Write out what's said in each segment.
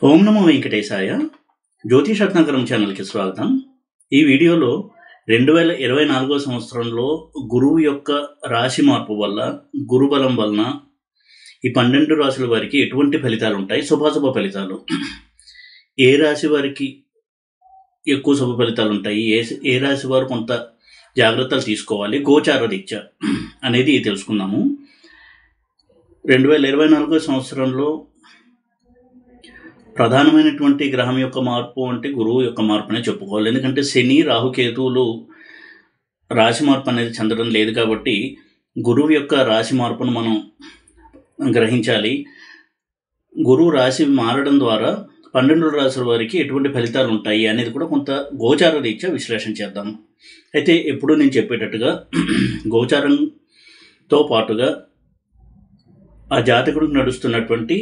ఓం నమో వెంకటేశాయ. జ్యోతిషరత్నాకరం ఛానల్కి స్వాగతం. ఈ వీడియోలో 2024 సంవత్సరంలో గురువు యొక్క రాశి మార్పు వల్ల, గురుబలం వలన ఈ 12 రాశుల వారికి ఎటువంటి ఫలితాలు ఉంటాయి, శుభాశుభ ఫలితాలు, ఏ రాశి వారికి ఎక్కువ శుభ ఫలితాలు ఉంటాయి, ఏ రాశి వారు కొంత జాగ్రత్తలు తీసుకోవాలి, గోచార రీత్యా అనేది తెలుసుకుందాము. 2024 సంవత్సరంలో ప్రధానమైనటువంటి గ్రహం యొక్క మార్పు అంటే గురువు యొక్క మార్పునే చెప్పుకోవాలి. ఎందుకంటే శని, రాహుకేతువులు రాశి మార్పు అనేది చెందడం లేదు కాబట్టి గురువు యొక్క రాశి మార్పును మనం గ్రహించాలి. గురువు రాశి మారడం ద్వారా 12 రాశుల వారికి ఎటువంటి ఫలితాలు ఉంటాయి అనేది కూడా కొంత గోచార రీత్యా విశ్లేషణ చేద్దాం. అయితే ఎప్పుడు నేను చెప్పేటట్టుగా గోచారంతో పాటుగా ఆ జాతకుడికి నడుస్తున్నటువంటి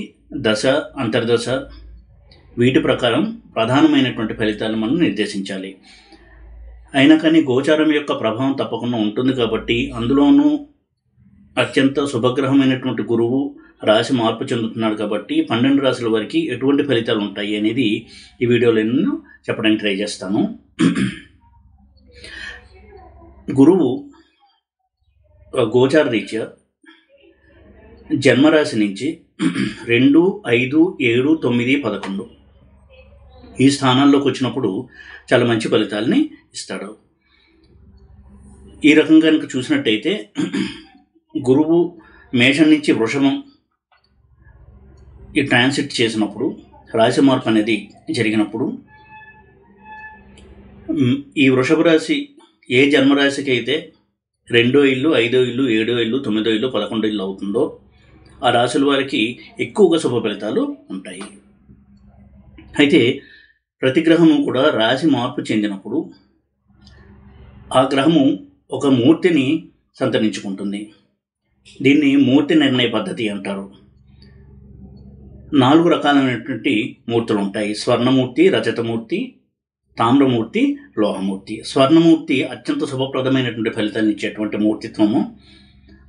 దశ, అంతర్దశ, వీటి ప్రకారం ప్రధానమైనటువంటి ఫలితాలను మనం నిర్దేశించాలి. అయినా కానీ గోచారం యొక్క ప్రభావం తప్పకుండా ఉంటుంది కాబట్టి అందులోనూ అత్యంత శుభగ్రహమైనటువంటి గురువు రాశి మార్పు చెందుతున్నాడు కాబట్టి 12 రాశుల వారికి ఎటువంటి ఫలితాలు ఉంటాయి అనేది ఈ వీడియోలో నేను చెప్పడానికి ట్రై చేస్తాను. గురువు గోచార రీత్యా జన్మరాశి నుంచి 2, 5, 7, 9, 11 ఈ స్థానాల్లోకి వచ్చినప్పుడు చాలా మంచి ఫలితాలని ఇస్తాడు. ఈ రకంగా కనుక చూసినట్టయితే గురువు మేషం నుంచి వృషభం ఈ ట్రాన్సిట్ చేసినప్పుడు, రాశి మార్పు అనేది జరిగినప్పుడు, ఈ వృషభ రాశి ఏ జన్మరాశికి అయితే 2వ ఇల్లు, 5వ ఇల్లు, 7వ ఇల్లు, 9వ ఇల్లు, 11వ ఇల్లు అవుతుందో ఆ రాశుల వారికి ఎక్కువగా శుభ ఫలితాలు ఉంటాయి. అయితే ప్రతి గ్రహము కూడా రాశి మార్పు చెందినప్పుడు ఆ గ్రహము ఒక మూర్తిని సంతరించుకుంటుంది. దీన్ని మూర్తి నిర్ణయ పద్ధతి అంటారు. 4 రకాలైనటువంటి మూర్తులు ఉంటాయి: స్వర్ణమూర్తి, రజతమూర్తి, తామ్రమూర్తి, లోహమూర్తి. స్వర్ణమూర్తి అత్యంత శుభప్రదమైనటువంటి ఫలితాలను ఇచ్చేటువంటి మూర్తిత్వము,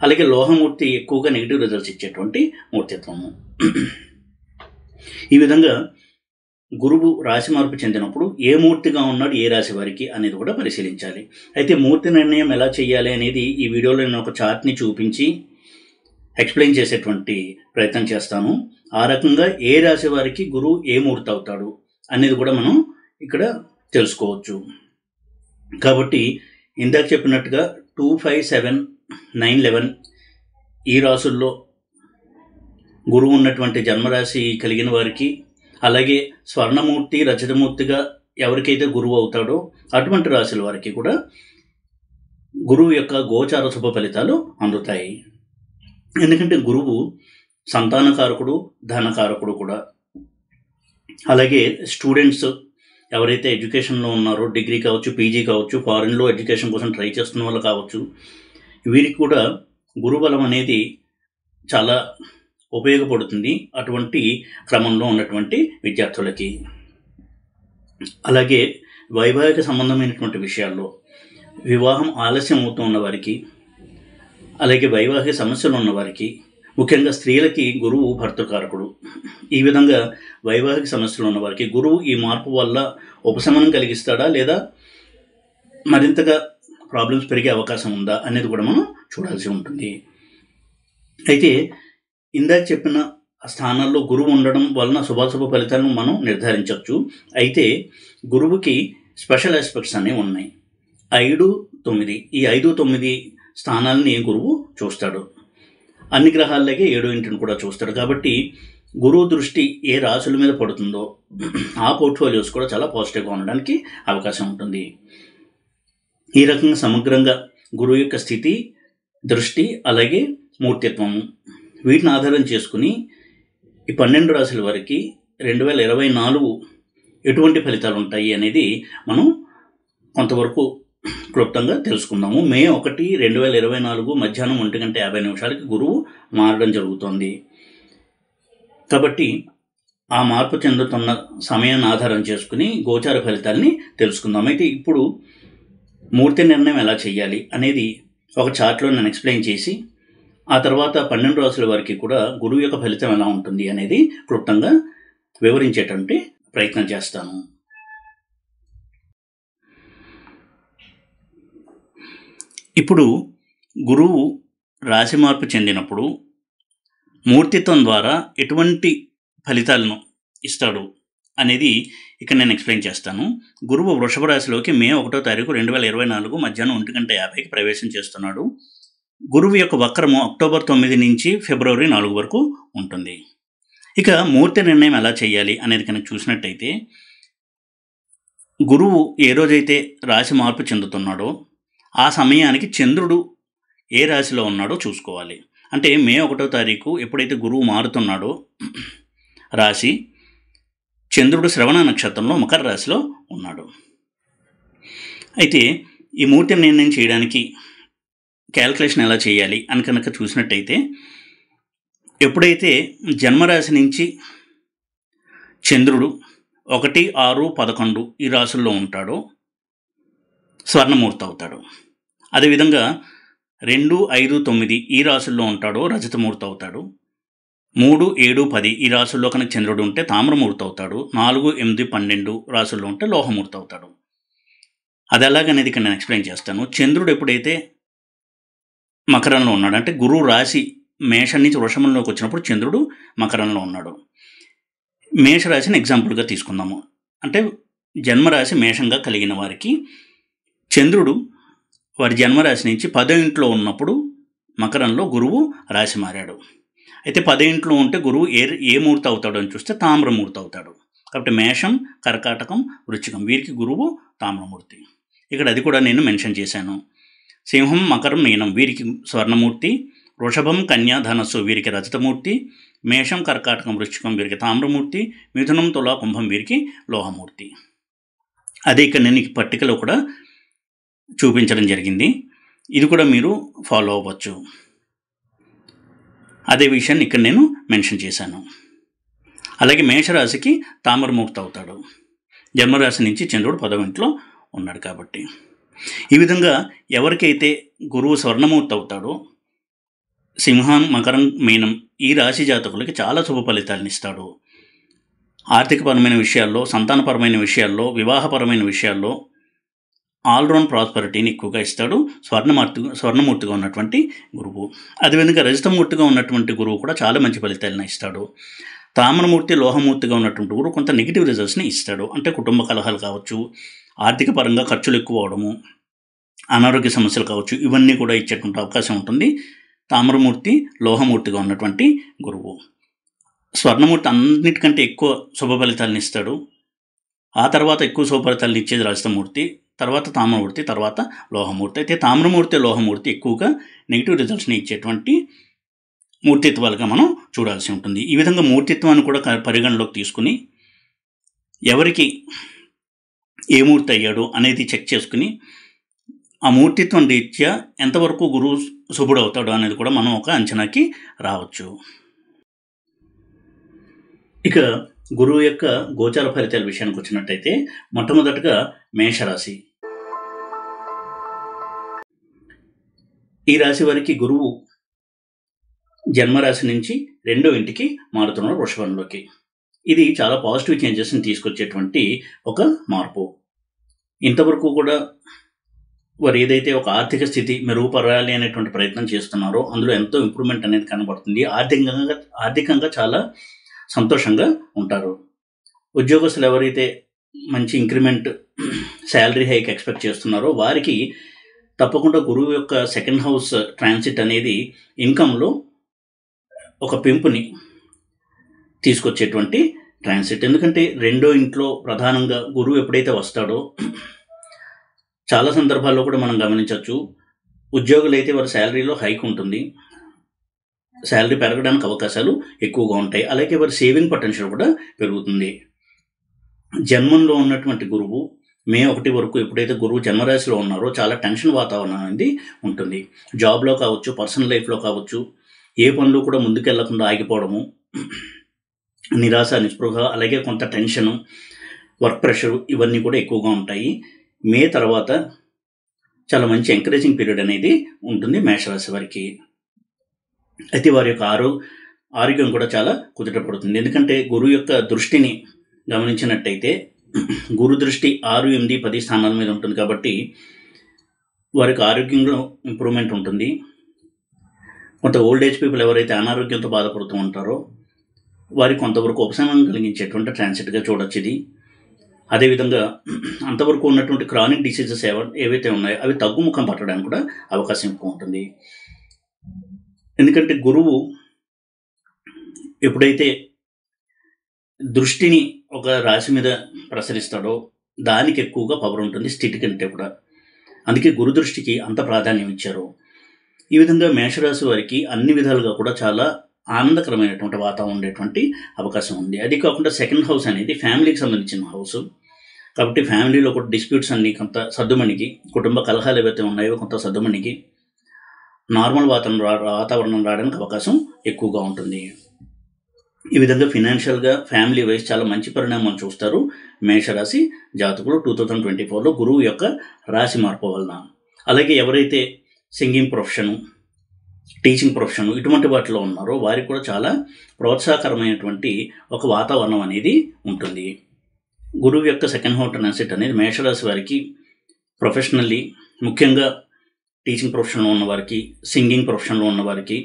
అలాగే లోహమూర్తి ఎక్కువగా నెగిటివ్ రిజల్ట్స్ ఇచ్చేటువంటి మూర్తిత్వము. ఈ విధంగా గురువు రాశి మార్పు చెందినప్పుడు ఏ మూర్తిగా ఉన్నాడు ఏ రాశి వారికి అనేది కూడా పరిశీలించాలి. అయితే మూర్తి నిర్ణయం ఎలా చేయాలి అనేది ఈ వీడియోలో నేను ఒక చార్ట్ని చూపించి ఎక్స్ప్లెయిన్ చేసేటువంటి ప్రయత్నం చేస్తాను. ఆ రకంగా ఏ రాశి వారికి గురువు ఏ మూర్తి అవుతాడు అనేది కూడా మనం ఇక్కడ తెలుసుకోవచ్చు. కాబట్టి ఇందాక చెప్పినట్టుగా 2, 5, 7, 9, 11 ఈ రాసుల్లో గురువు ఉన్నటువంటి జన్మరాశి కలిగిన వారికి, అలాగే స్వర్ణమూర్తి, రజతమూర్తిగా ఎవరికైతే గురువు అవుతాడో అటువంటి రాశుల వారికి కూడా గురువు యొక్క గోచార శుభ ఫలితాలు అందుతాయి. ఎందుకంటే గురువు సంతానకారకుడు, ధనకారకుడు కూడా. అలాగే స్టూడెంట్స్ ఎవరైతే ఎడ్యుకేషన్లో ఉన్నారో, డిగ్రీ కావచ్చు, పీజీ కావచ్చు, ఫారిన్లో ఎడ్యుకేషన్ కోసం ట్రై చేస్తున్న వాళ్ళు కావచ్చు, వీరికి కూడా గురుబలం అనేది చాలా ఉపయోగపడుతుంది అటువంటి క్రమంలో ఉన్నటువంటి విద్యార్థులకి. అలాగే వైవాహిక సంబంధమైనటువంటి విషయాల్లో వివాహం ఆలస్యం అవుతూ ఉన్నవారికి, అలాగే వైవాహిక సమస్యలు ఉన్నవారికి, ముఖ్యంగా స్త్రీలకి గురువు భర్తృకారకుడు. ఈ విధంగా వైవాహిక సమస్యలు ఉన్నవారికి గురువు ఈ మార్పు వల్ల ఉపశమనం కలిగిస్తాడా లేదా మరింతగా ప్రాబ్లమ్స్ పెరిగే అవకాశం ఉందా అనేది కూడా మనం చూడాల్సి ఉంటుంది. అయితే ఇందాక చెప్పిన స్థానాల్లో గురువు ఉండడం వలన శుభాశుభ ఫలితాలను మనం నిర్ధారించవచ్చు. అయితే గురువుకి స్పెషల్ ఆస్పెక్ట్స్ అనేవి ఉన్నాయి. 5, 9 ఈ 5, 9 స్థానాలని గురువు చూస్తాడు. అన్ని గ్రహాలకే 7వ ఇంటిని కూడా చూస్తాడు. కాబట్టి గురువు దృష్టి ఏ రాశుల మీద పడుతుందో ఆ పోర్ట్ఫోలియోస్ కూడా చాలా పాజిటివ్గా ఉండడానికి అవకాశం ఉంటుంది. ఈ రకంగా సమగ్రంగా గురువు యొక్క స్థితి, దృష్టి, అలాగే మూర్తిత్వము, వీటిని ఆధారం చేసుకుని ఈ 12 రాశుల వారికి 2024 ఎటువంటి ఫలితాలు ఉంటాయి అనేది మనం కొంతవరకు క్లుప్తంగా తెలుసుకుందాము. మే 1, 2024 మధ్యాహ్నం 1:50 గురువు మారడం జరుగుతోంది. కాబట్టి ఆ మార్పు చెందుతున్న సమయాన్ని ఆధారం చేసుకుని గోచార ఫలితాలని తెలుసుకుందాం. అయితే ఇప్పుడు మూర్తి నిర్ణయం ఎలా చేయాలి అనేది ఒక చార్ట్లో నేను ఎక్స్ప్లెయిన్ చేసి ఆ తర్వాత 12 రాశుల వారికి కూడా గురువు యొక్క ఫలితం ఎలా ఉంటుంది అనేది క్లుప్తంగా వివరించేటువంటి ప్రయత్నం చేస్తాను. ఇప్పుడు గురువు రాశి మార్పు చెందినప్పుడు మూర్తిత్వం ద్వారా ఎటువంటి ఫలితాలను ఇస్తాడు అనేది ఇక్కడ నేను ఎక్స్ప్లెయిన్ చేస్తాను. గురువు వృషభ రాశిలోకి మే 1వ తారీఖు 2024 మధ్యాహ్నం 1:50కి ప్రవేశం చేస్తున్నాడు. గురువు యొక్క వక్రము అక్టోబర్ 9 నుంచి ఫిబ్రవరి 4 వరకు ఉంటుంది. ఇక మూర్తి నిర్ణయం ఎలా చేయాలి అనేది కనుక చూసినట్టయితే, గురువు ఏ రోజైతే రాశి మార్పు చెందుతున్నాడో ఆ సమయానికి చంద్రుడు ఏ రాశిలో ఉన్నాడో చూసుకోవాలి. అంటే మే 1వ తారీఖు ఎప్పుడైతే గురువు మారుతున్నాడో రాశి, చంద్రుడు శ్రవణ నక్షత్రంలో మకర రాశిలో ఉన్నాడు. అయితే ఈ మూర్తి నిర్ణయం చేయడానికి క్యాల్కులేషన్ ఎలా చేయాలి అని కనుక చూసినట్టయితే, ఎప్పుడైతే జన్మరాశి నుంచి చంద్రుడు 1, 6, 11 ఈ రాశుల్లో ఉంటాడో స్వర్ణమూర్తి అవుతాడు. అదేవిధంగా 2, 5, 9 ఈ రాశుల్లో ఉంటాడో రజతమూర్తి అవుతాడు. 3, 7, 10 ఈ రాశుల్లో కనుక చంద్రుడు ఉంటే తామ్రమూర్తి అవుతాడు. 4, 8, 12 రాశుల్లో ఉంటే లోహమూర్తి అవుతాడు. అది ఎలాగనేది ఇక్కడ నేను ఎక్స్ప్లెయిన్ చేస్తాను. చంద్రుడు ఎప్పుడైతే మకరంలో ఉన్నాడు, అంటే గురువు రాశి మేషం నుంచి వృషభంలోకి వచ్చినప్పుడు చంద్రుడు మకరంలో ఉన్నాడు. మేషరాశిని ఎగ్జాంపుల్గా తీసుకుందాము. అంటే జన్మరాశి మేషంగా కలిగిన వారికి చంద్రుడు వారి జన్మరాశి నుంచి 10వ ఇంట్లో ఉన్నప్పుడు మకరంలో గురువు రాశి మారాడు. అయితే 10వ ఇంట్లో ఉంటే గురువు ఏ మూర్తి అవుతాడు అని చూస్తే తామ్రమూర్తి అవుతాడు. కాబట్టి మేషం, కర్కాటకం, వృశ్చికం వీరికి గురువు తామ్రమూర్తి. ఇక్కడ అది కూడా నేను మెన్షన్ చేశాను. సింహం, మకరం, మీనం వీరికి స్వర్ణమూర్తి, వృషభం, కన్యా, ధనస్సు వీరికి రజతమూర్తి, మేషం, కర్కాటకం, వృశ్చికం వీరికి తామ్రమూర్తి, మిథునం, తుల, కుంభం వీరికి లోహమూర్తి. అదే ఇక్కడ నేను ఈ పట్టికలో కూడా చూపించడం జరిగింది. ఇది కూడా మీరు ఫాలో అవ్వచ్చు. అదే విషయాన్ని ఇక్కడ నేను మెన్షన్ చేశాను. అలాగే మేషరాశికి తామ్రమూర్తి అవుతాడు. జన్మరాశి నుంచి చంద్రుడు 10వ ఇంట్లో ఉన్నాడు కాబట్టి. ఈ విధంగా ఎవరికైతే గురువు స్వర్ణమూర్తి అవుతాడో సింహం, మకరం, మీనం ఈ రాశి జాతకులకి చాలా శుభ ఫలితాలను ఇస్తాడు. ఆర్థికపరమైన విషయాల్లో, సంతానపరమైన విషయాల్లో, వివాహపరమైన విషయాల్లో ఆల్రౌండ్ ప్రాస్పరిటీని ఎక్కువగా ఇస్తాడు స్వర్ణమూర్తిగా ఉన్నటువంటి గురువు. అదేవిధంగా రజతమూర్తిగా ఉన్నటువంటి గురువు కూడా చాలా మంచి ఫలితాలను ఇస్తాడు. తామ్రమూర్తి, లోహమూర్తిగా ఉన్నటువంటి గురువు కొంత నెగిటివ్ రిజల్ట్స్ని ఇస్తాడు. అంటే కుటుంబ కలహాలు కావచ్చు, ఆర్థిక పరంగా ఖర్చులు ఎక్కువ అవడము, అనారోగ్య సమస్యలు కావచ్చు, ఇవన్నీ కూడా ఇచ్చేటువంటి అవకాశం ఉంటుంది తామ్రమూర్తి, లోహమూర్తిగా ఉన్నటువంటి గురువు. స్వర్ణమూర్తి అన్నిటికంటే ఎక్కువ శుభ ఫలితాలను ఇస్తాడు. ఆ తర్వాత ఎక్కువ శుభ ఫలితాలను ఇచ్చేది రజతమూర్తి, తర్వాత తామ్రమూర్తి, తర్వాత లోహమూర్తి. అయితే తామ్రమూర్తి, లోహమూర్తి ఎక్కువగా నెగిటివ్ రిజల్ట్స్ని ఇచ్చేటువంటి మూర్తిత్వాలుగా మనం చూడాల్సి ఉంటుంది. ఈ విధంగా మూర్తిత్వాన్ని కూడా పరిగణలోకి తీసుకుని ఎవరికి ఏ మూర్తి అయ్యాడు అనేది చెక్ చేసుకుని ఆ మూర్తిత్వం రీత్యా ఎంతవరకు గురువు శుభుడు అవుతాడు అనేది కూడా మనం ఒక అంచనాకి రావచ్చు. ఇక గురువు యొక్క గోచార ఫలితాల విషయానికి వచ్చినట్టయితే, మొట్టమొదటిగా మేషరాశి. ఈ రాశి వారికి గురువు జన్మరాశి నుంచి 2వ ఇంటికి మారుతున్నాడు వృషభంలోకి. ఇది చాలా పాజిటివ్ చేంజెస్ని తీసుకొచ్చేటువంటి ఒక మార్పు. ఇంతవరకు కూడా వారు ఏదైతే ఒక ఆర్థిక స్థితి మెరుగుపడాలి అనేటువంటి ప్రయత్నం చేస్తున్నారో అందులో ఎంతో ఇంప్రూవ్మెంట్ అనేది కనబడుతుంది. ఆర్థికంగా చాలా సంతోషంగా ఉంటారు. ఉద్యోగస్తులు ఎవరైతే మంచి ఇంక్రిమెంట్, శాలరీ హైక్ ఎక్స్పెక్ట్ చేస్తున్నారో వారికి తప్పకుండా గురువు యొక్క 2nd హౌస్ ట్రాన్సిట్ అనేది ఇన్కంలో ఒక పెంపుని తీసుకొచ్చేటువంటి ట్రాన్సిట్. ఎందుకంటే 2వ ఇంట్లో ప్రధానంగా గురువు ఎప్పుడైతే వస్తాడో చాలా సందర్భాల్లో కూడా మనం గమనించవచ్చు, ఉద్యోగులు అయితే వారి శాలరీలో హైక్ ఉంటుంది, శాలరీ పెరగడానికి అవకాశాలు ఎక్కువగా ఉంటాయి. అలాగే వారి సేవింగ్ పొటెన్షియల్ కూడా పెరుగుతుంది. జన్మంలో ఉన్నటువంటి గురువు మే 1 వరకు ఎప్పుడైతే గురువు జన్మరాశిలో ఉన్నారో చాలా టెన్షన్ వాతావరణం అనేది ఉంటుంది. జాబ్లో కావచ్చు, పర్సనల్ లైఫ్లో కావచ్చు, ఏ పనులు కూడా ముందుకెళ్లకుండా ఆగిపోవడము, నిరాశ, నిస్పృహ, అలాగే కొంత టెన్షను, వర్క్ ప్రెషరు ఇవన్నీ కూడా ఎక్కువగా ఉంటాయి. మే తర్వాత చాలా మంచి ఎంకరేజింగ్ పీరియడ్ అనేది ఉంటుంది మేషరాశి వారికి. అయితే వారి యొక్క ఆరోగ్యం కూడా చాలా కుదుటపడుతుంది. ఎందుకంటే గురువు యొక్క దృష్టిని గమనించినట్టయితే గురు దృష్టి 6, 8, 10 స్థానాల మీద ఉంటుంది కాబట్టి వారికి ఆరోగ్యంలో ఇంప్రూవ్మెంట్ ఉంటుంది. కొంత ఓల్డ్ ఏజ్ పీపుల్ ఎవరైతే అనారోగ్యంతో బాధపడుతూ ఉంటారో వారికి కొంతవరకు ఉపశమనం కలిగించేటువంటి ట్రాన్సిట్గా చూడొచ్చు ఇది. అదేవిధంగా అంతవరకు ఉన్నటువంటి క్రానిక్ డిసీజెస్ ఏవైతే ఉన్నాయో అవి తగ్గుముఖం పట్టడానికి కూడా అవకాశం ఎక్కువ ఉంటుంది. ఎందుకంటే గురువు ఎప్పుడైతే దృష్టిని ఒక రాశి మీద ప్రసరిస్తాడో దానికి ఎక్కువగా పవర్ ఉంటుంది స్థితి కంటే కూడా. అందుకే గురు దృష్టికి అంత ప్రాధాన్యం ఇచ్చారు. ఈ విధంగా మేషరాశి వారికి అన్ని విధాలుగా కూడా చాలా ఆనందకరమైనటువంటి వాతావరణం ఉండేటువంటి అవకాశం ఉంది. అది కాకుండా సెకండ్ హౌస్ అనేది ఫ్యామిలీకి సంబంధించిన హౌస్ కాబట్టి ఫ్యామిలీలో కూడా డిస్ప్యూట్స్ అన్ని కొంత సర్దుమణికి, కుటుంబ కలహాలు ఏవైతే ఉన్నాయో కొంత సర్దుమణికి నార్మల్ వాతావరణం రావడానికి అవకాశం ఎక్కువగా ఉంటుంది. ఈ విధంగా ఫినాన్షియల్గా ఫ్యామిలీ వైజ్ చాలా మంచి పరిణామాలు చూస్తారు మేషరాశి జాతకులు 2024లో గురువు యొక్క రాశి మార్పు వలన. అలాగే ఎవరైతే సింగింగ్ ప్రొఫెషను, టీచింగ్ ప్రొఫెషను ఇటువంటి వాటిలో ఉన్నారో వారికి కూడా చాలా ప్రోత్సాహకరమైనటువంటి ఒక వాతావరణం అనేది ఉంటుంది. గురువు యొక్క సెకండ్ హౌస్ ట్రాన్సిట్ అనేది మేషరాశి వారికి ప్రొఫెషనల్లీ, ముఖ్యంగా టీచింగ్ ప్రొఫెషన్లో ఉన్నవారికి, సింగింగ్ ప్రొఫెషన్లో ఉన్నవారికి,